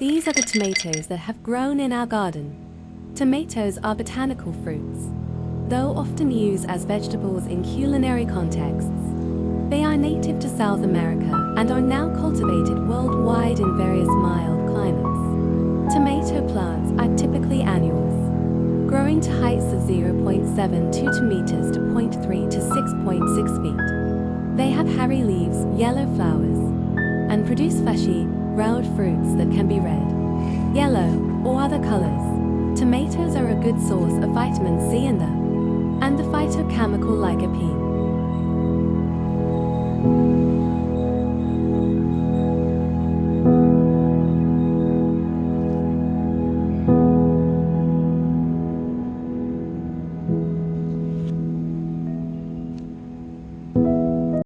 These are the tomatoes that have grown in our garden. Tomatoes are botanical fruits. Though often used as vegetables in culinary contexts, they are native to South America and are now cultivated worldwide in various mild climates. Tomato plants are typically annuals, growing to heights of 0.72 meters to 0.3 to 6.6 feet. They have hairy leaves, yellow flowers, and produce fleshy, round fruits that can be red, yellow, or other colors. Tomatoes are a good source of vitamin C and the phytochemical lycopene,